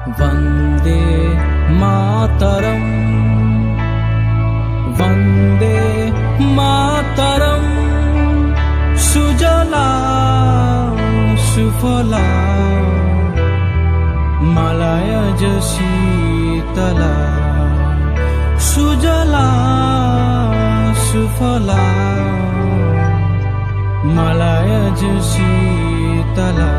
वन्दे मातरम् वन्दे मातरम् सुजला सुफला मलयज शीतला सुजला सुफला मलयज शीतला।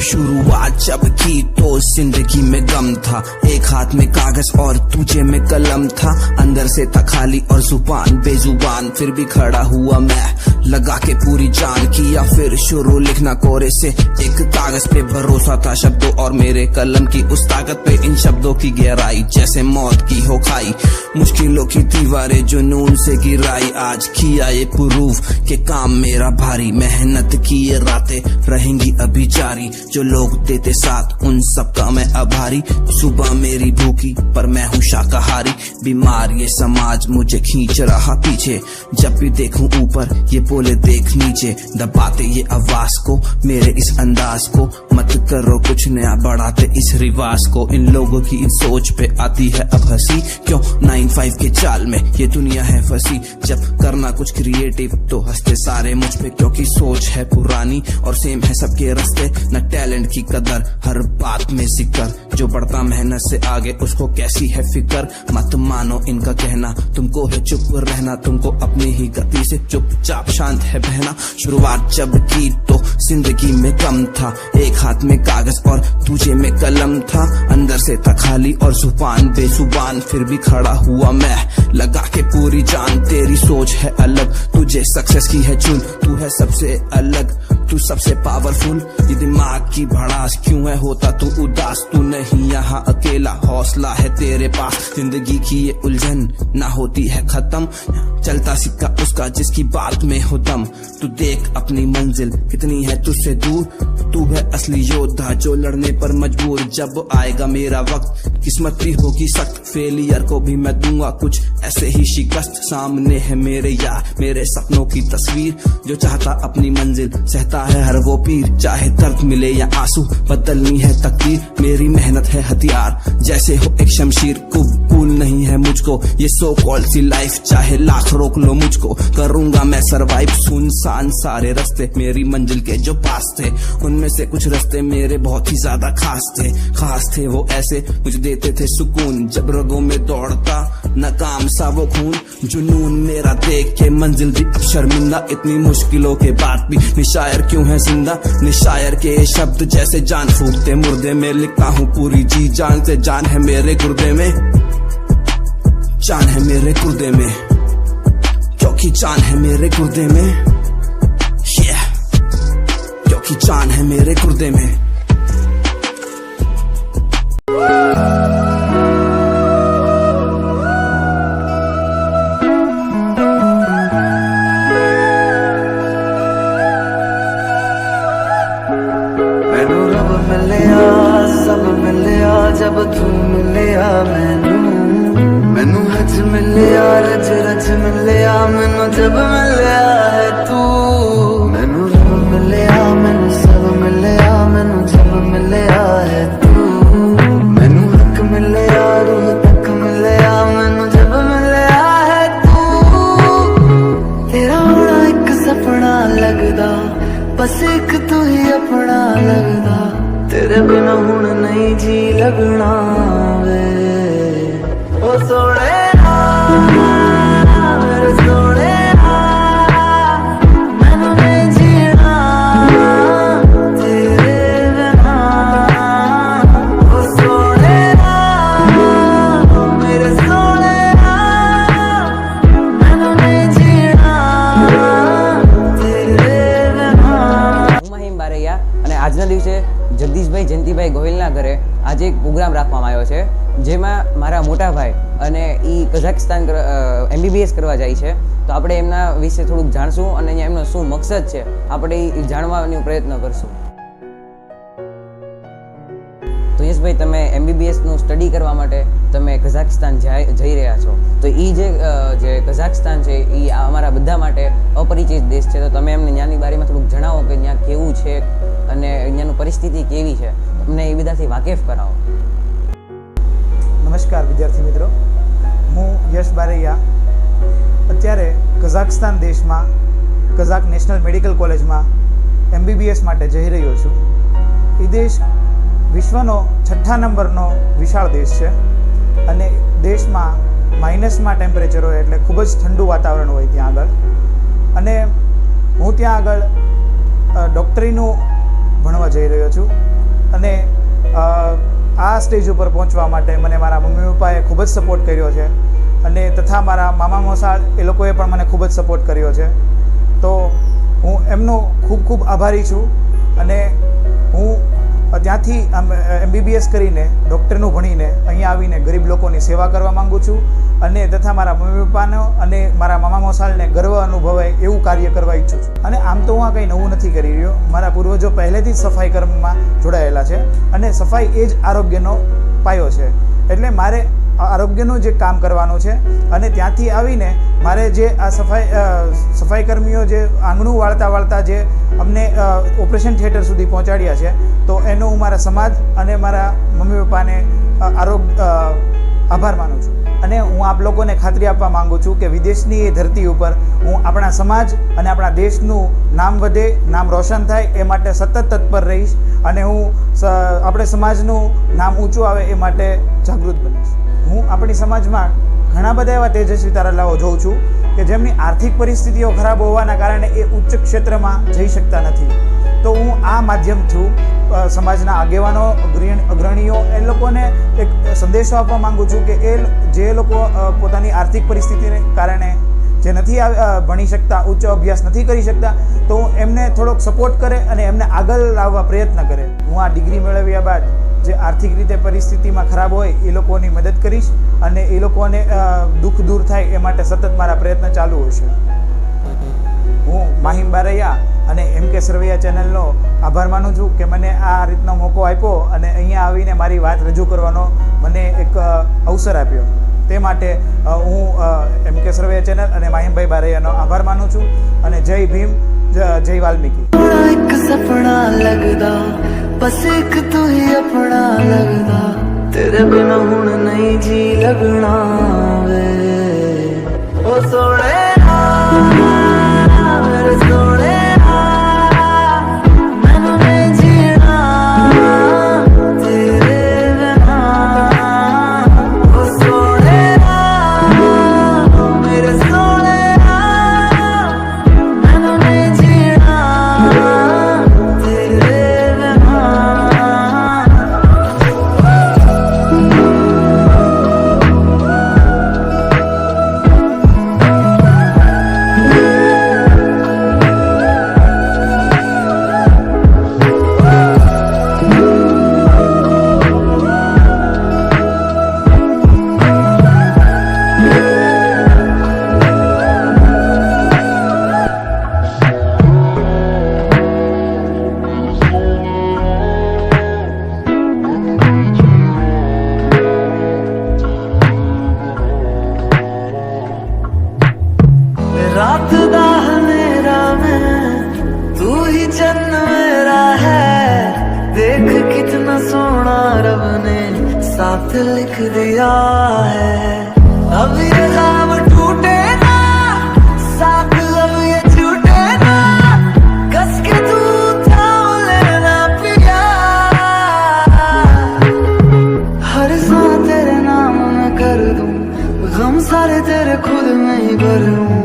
शुरुआत जब की तो जिंदगी में गम था, एक हाथ में कागज और तुझे में कलम था, अंदर से था खाली और जुबान बेजुबान, फिर भी खड़ा हुआ मैं लगा के पूरी जान, किया फिर शुरू लिखना कोरे से, एक कागज पे भरोसा था शब्दों और मेरे कलम की उस ताकत पे, इन शब्दों की गहराई जैसे मौत की हो खाई, मुश्किलों की दीवारें जुनून से गिराई, आज किया ये प्रूफ के काम मेरा भारी, मेहनत की ये रातें रहेंगी अभी जारी, जो लोग देते साथ उन सबका मैं आभारी, सुबह मेरी भूखी पर मैं हूँ शाकाहारी, बीमार ये समाज मुझे खींच रहा पीछे, जब भी देखूं ऊपर ये बोले देख नीचे, दबाते ये आवाज को मेरे इस अंदाज को, मत करो कुछ नया बढ़ाते इस रिवाज को, इन लोगों की इन सोच पे आती है अब हंसी, क्यों 9-5 के चाल में ये दुनिया है फंसी, जब करना कुछ क्रिएटिव तो हंसते सारे मुझ पे, क्योंकि सोच है पुरानी और सेम है सबके रास्ते, न टैलेंट की कदर हर बात में जिक्र, जो बढ़ता मेहनत से आगे उसको कैसी है फिक्र, मत मानो इनका कहना तुमको है चुप रहना, तुमको अपनी ही गति से चुपचाप शांत है बहना, शुरुआत जब की तो जिंदगी में कम था, एक हाथ में कागज और तुझे में कलम था, अंदर से था खाली और जुबान बेजुबान, फिर भी खड़ा हुआ मैं लगा के पूरी जान, तेरी सोच है अलग तुझे सक्सेस की है चुन, तू है सबसे अलग तू सबसे पावरफुल, ये दिमाग की भड़ास क्यों है होता तू उदास, तू नहीं यहाँ अकेला हौसला है तेरे पास, जिंदगी की ये उलझन ना होती है खत्म, चलता सिक्का उसका जिसकी बात में हो दम, तू देख अपनी मंजिल कितनी है तुझसे दूर, तू है असली योद्धा जो लड़ने पर मजबूर, जब आएगा मेरा वक्त किस्मत भी होगी सख्त, फेलियर को भी मैं दूंगा कुछ ऐसे ही शिकस्त, सामने है मेरे यार मेरे सपनों की तस्वीर, जो चाहता अपनी मंजिल सहता है हर वो पीर, चाहे दर्द मिले या आंसू बदलनी है तकदीर, मेरी मेहनत है हथियार जैसे हो एक शमशीर, कबूल नहीं है मुझको ये सो कॉल्ड सी लाइफ, चाहे लाख रोक लो मुझको करूंगा मैं सरवाइव, सुनसान सारे रास्ते मेरी मंजिल के जो पास थे, उनमें से कुछ रास्ते मेरे बहुत ही ज्यादा खास थे वो ऐसे मुझे देते थे सुकून, जब रगों में दौड़ता नाकाम सा वो खून, जुनून मेरा देख के मंजिल भी अब शर्मिंदा, इतनी मुश्किलों के बाद भी निशायर क्यों है जिंदा, निशायर के शब्द जैसे जान फूकते मुर्दे में, लिखता हूँ पूरी जी जान से, जान है मेरे गुर्दे में, जान है मेरे गुर्दे में, क्योंकि जान है मेरे गुर्दे में, क्योंकि जान है मेरे गुर्दे में। जब तू मिलिया मैनू हज मिलिया रज रज मिलिया, मैनू जब मिलिया है तू, मैनू रब मिलिया मैनू सब मिलिया, मैनू जब मिलिया है तू, मैनू हक मिलिया रूह तक मिलिया, मैनू जब मिलिया है तू, तेरा होना एक सपना लगदा, बस एक तू ही अपना लगदा, तेरे बिना हुण नहीं जी लगना वे, ओ सोने मेरे सोने मैनू नहीं जीना तेरे बिना, ओ सोने मेरे सोने मैनू नहीं जीना तेरे बिना। હું મહીમ બારૈયા અને આજના દિવસે જગદીશભાઈ જયંતિભાઈ ગોહિલના ઘરે આજે એક પ્રોગ્રામ રાખવામાં આવ્યો છે, જેમાં મારા મોટા ભાઈ અને એ કઝાકસ્તાન MBBS કરવા જાય છે, તો આપણે એમના વિશે થોડુંક જાણશું અને અહીંયા એમનો શું મકસદ છે આપણે એ જાણવાનો પ્રયત્ન કરશું। તો યશભાઈ તમે MBBSનું સ્ટડી કરવા માટે તમે કઝાકસ્તાન જઈ રહ્યા છો, તો એ જે કઝાકસ્તાન છે એ અમારા બધા માટે અપરિચિત દેશ છે, તો તમે એમને ત્યાંની બારેમાં થોડુંક જણાવો કે ત્યાં કેવું છે અને અહીંયાનું પરિસ્થિતિ કેવી છે, અમને એ બધાથી વાકેફ કરાવો. નમસ્કાર વિદ્યાર્થી મિત્રો, હું યશ બારૈયા અત્યારે કઝાકસ્તાન દેશમાં કઝાક નેશનલ મેડિકલ કોલેજમાં MBBS માટે જઈ રહ્યો છું. એ દેશ વિશ્વનો 6થા નંબરનો વિશાળ દેશ છે અને દેશમાં માઇનસમાં ટેમ્પરેચર હોય એટલે ખૂબ જ ઠંડુ વાતાવરણ હોય ત્યાં આગળ. અને હું ત્યાં આગળ ડૉક્ટરીનું ભણવા જઈ રહ્યો છું અને આ સ્ટેજ ઉપર પહોંચવા માટે મને મારા મમ્મી પપ્પાએ ખૂબ જ સપોર્ટ કર્યો છે અને તથા મારા મામા મોસાળ એ લોકોએ પણ મને ખૂબ જ સપોર્ટ કર્યો છે. તો હું એમનો ખૂબ ખૂબ આભારી છું અને હું ત્યાંથી MBBS કરીને ડૉક્ટરનું ભણીને અહીંયા આવીને ગરીબ લોકોની સેવા કરવા માગું છું અને તથા મારા મમ્મી પપ્પાનો અને મારા મામા મોસાળને ગર્વ અનુભવાય એવું કાર્ય કરવા ઈચ્છું છું. અને આમ તો હું આ કંઈ નવું નથી કરી રહ્યો, મારા પૂર્વજો પહેલેથી જ સફાઈ કર્મમાં જોડાયેલા છે અને સફાઈ એ જ આરોગ્યનો પાયો છે. એટલે મારે આરોગ્યનું જે કામ કરવાનું છે અને ત્યાંથી આવીને મારે જે આ સફાઈ કર્મીઓ જે આંગણું વાળતા જે અમને ઓપરેશન થિયેટર સુધી પહોંચાડ્યા છે, તો એનો હું મારા સમાજ અને મારા મમ્મી પપ્પાને આભાર માનું છું. અને હું આપ લોકોને ખાતરી આપવા માંગુ છું કે વિદેશની એ ધરતી ઉપર હું આપણા સમાજ અને આપણા દેશનું નામ વધે, નામ રોશન થાય એ માટે સતત તત્પર રહીશ અને હું આપણે સમાજનું નામ ઊંચું આવે એ માટે જાગૃત બનીશ. હું આપણી સમાજમાં ઘણા બધા એવા તેજસ્વી તારલાઓ જોઉં છું કે જેમની આર્થિક પરિસ્થિતિઓ ખરાબ હોવાના કારણે એ ઉચ્ચ ક્ષેત્રમાં જઈ શકતા નથી. તો હું આ માધ્યમ થ્રુ સમાજના આગેવાનો, અગ્રણીઓ એ લોકોને એક સંદેશો આપવા માગું છું કે જે લોકો પોતાની આર્થિક પરિસ્થિતિને કારણે જે નથી ભણી શકતા, ઉચ્ચ અભ્યાસ નથી કરી શકતા, તો એમને થોડોક સપોર્ટ કરે અને એમને આગળ લાવવા પ્રયત્ન કરે. હું આ ડિગ્રી મેળવ્યા બાદ જે આર્થિક રીતે પરિસ્થિતિમાં ખરાબ હોય એ લોકોની મદદ કરીશ અને એ લોકોને દુઃખ દૂર થાય એ માટે સતત મારા પ્રયત્ન ચાલુ હશે. હું માહિમ બારૈયા અને MK સરવૈયા ચેનલનો આભાર માનું છું કે મને આ રીતનો મોકો આપ્યો અને અહીંયા આવીને મારી વાત રજૂ કરવાનો મને એક અવસર આપ્યો. તે માટે હું MK સરવૈયા ચેનલ અને માહિમભાઈ બારૈયાનો આભાર માનું છું અને જય ભીમ, જય વાલ્મીકી. एक सपना लगदा बस एक तू ही अपना लगदा तेरे बिना हुण नहीं जी लगना वे ओ सोने मेरे सोने मैनू नहीं जीना तेरे बिना ओ सोने मेरे सोने मैनू नहीं जीना तेरे बिना. रात दा अंधेरा में तू ही चन्न मेरा है, देख कितना सोना रब ने साथ लिख दिया है. अब ये ख्वाब टूटे ना, साथ अब ये छूटे ना, कस के तू थाम लेना पिया. हर सांस तेरे नाम में कर दूं, गम सारे तेरे खुद में ही भर लूं,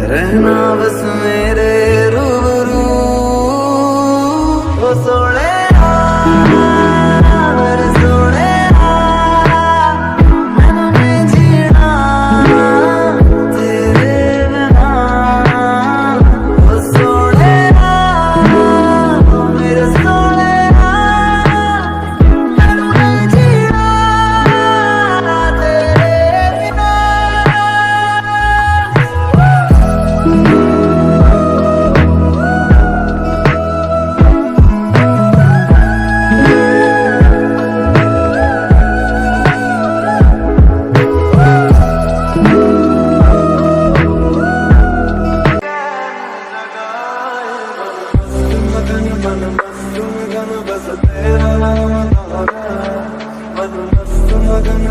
रहना बस मेरे रूबरू ओ सोने मेरे सोने मैनू नहीं जीना तेरा नाम दोहराए, मन मस्त मगन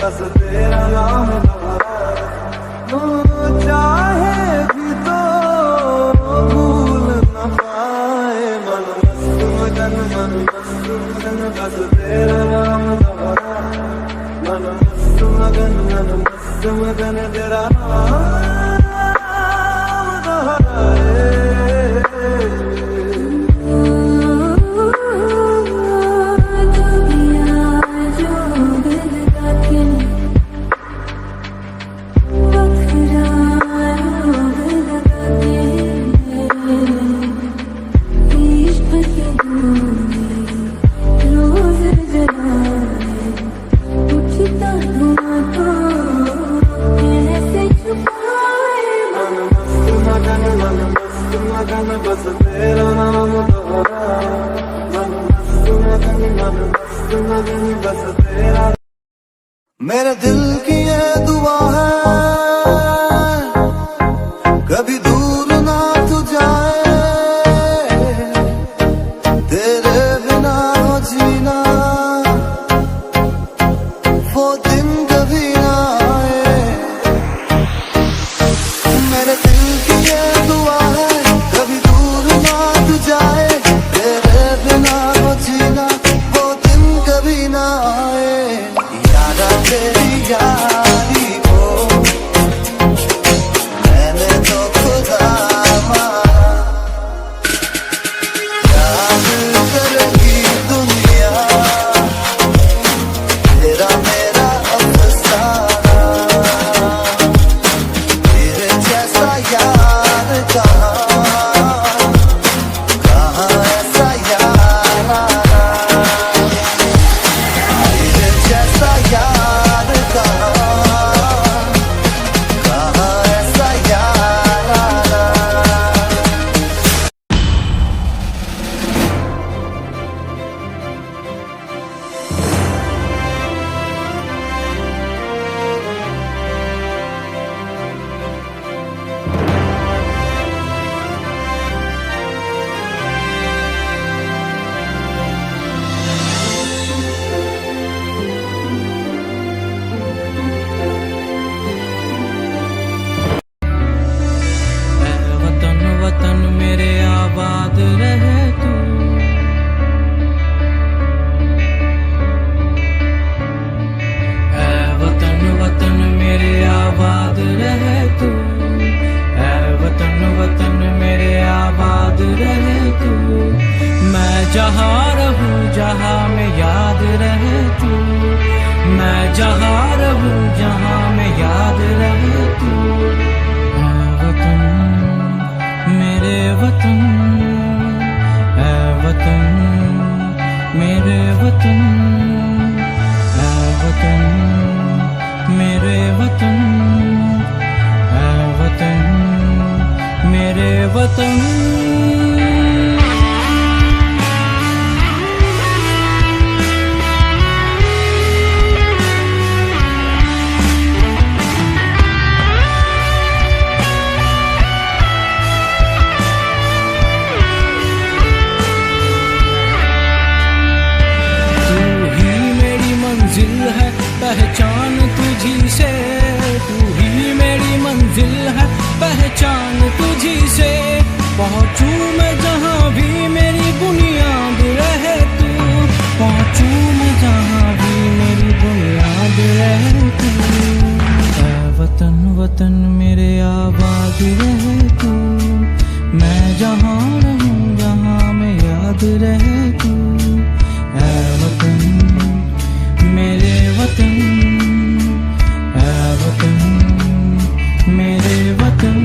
बस तेरा नाम दोहराए। तू चाहे भी तो भूल न पाए, मन मस्त मगन बस तेरा नाम दोहराए, मन मस्त मगन तेरा नाम दोहराए। बस तेरा नाम दोहराए, मन मस्त मगन बस तेरा। मेरे दिल की ये दुआ है कभी दूर ना तू जाए, तेरे बिना हो जीना वो दिन कभी ना आए। मेरे दिल की ये दुआ है कभी दूर ना तू जाए, तेरे बिना हो जीना वो दिन कभी ना आए। यारा तेरी यारी को मैंने तो खुदा माना, याद करेगी दुनिया तेरा मेरा अफसाना। तेरे जैसा यार कहाँ ऐसा यार आना, तेरे जैसा यार कहाँ ऐसा यार आना। ऐ वतन वतन मेरे आबाद रहे तू, ऐ वतन वतन मेरे आबाद रहे तू, ऐ वतन वतन मेरे आबाद रहे तू। मैं जहाँ रहूं जहाँ में याद रहे तू, मैं जहाँ रहूं जहाँ में याद रहे तू। ऐ वतन मेरे वतन, ऐ वतन मेरे वतन, ऐ वतन मेरे वतन, ऐ वतन मेरे वतन। तू ही मेरी मंजिल है पहचान तुझी से, तू ही मेरी मंजिल है पहचान तुझी से। पहुँचूं मैं जहाँ भी मेरी बुनियाद रहे तू, पहुँचूं मैं जहाँ भी मेरी बुनियाद रहे तू। ऐ वतन वतन मेरे आबाद रहे तू, मैं जहाँ रहूं जहाँ में याद रहे तू। ऐ वतन मेरे वतन, ऐ वतन मेरे वतन।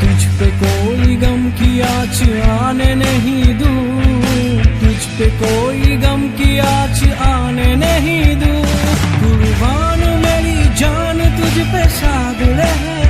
तुझ पे कोई गम की आँच आने नहीं दूँ, तुझ पे कोई गम की आँच आने नहीं दूँ। कुर्बान शाद रहे